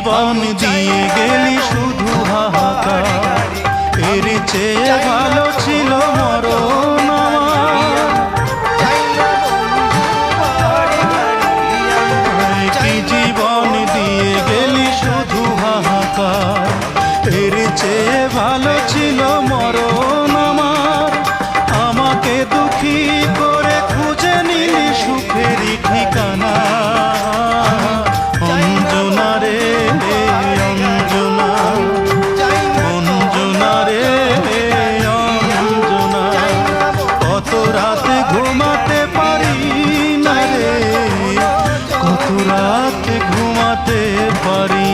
জীবন দিয়ে গেলি শুধু হাহাকার, এর চেয়ে ভালো ছিল মরণ আমার। কি জীবন দিয়ে গেলি শুধু হাহাকার, এর চেয়ে ভালো ছিল মরণ আমার। আমাকে দুঃখী করে খুঁজে নিলি সুখেরই ঠিকানা। অঞ্জনা রে অঞ্জনা, অঞ্জনা রে অঞ্জনা, কত রাতে ঘুমাতে পারি না রে, কত রাতে ঘুমাতে পারি